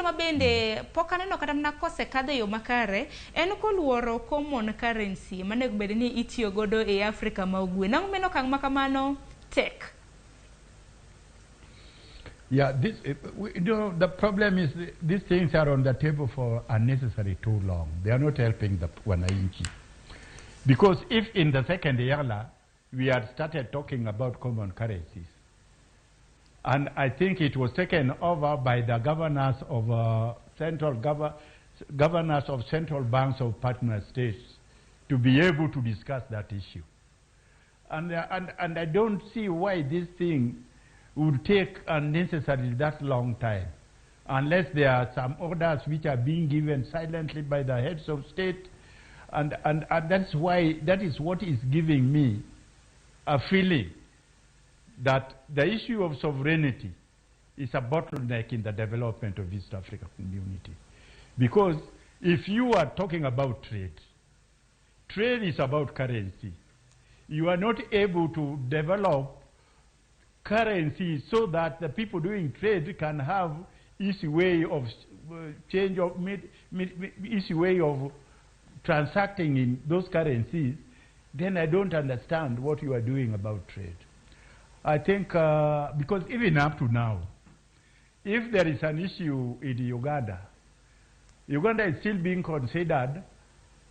ma bende pok aneno kata mana kosekadho yo makare en koluoro common currency manego bed ni itiyo godo e Afrika ma ugwe. Nang'o meno okang' ma kamano tek? Yeah, the problem is these things are on the table for unnecessary too long. They are not helping the wananchi. Because if in the second era we had started talking about common currencies, and I think it was taken over by the governors of governors of central banks of partner states to be able to discuss that issue. And I don't see why this thing would take unnecessarily that long time, unless there are some orders which are being given silently by the heads of state, and that is what is giving me a feeling that the issue of sovereignty is a bottleneck in the development of East Africa community. Because if you are talking about trade, trade is about currency. You are not able to develop currency so that the people doing trade can have easy way of easy way of transacting in those currencies, then I don't understand what you are doing about trade. I think because even up to now, if there is an issue in Uganda, Uganda is still being considered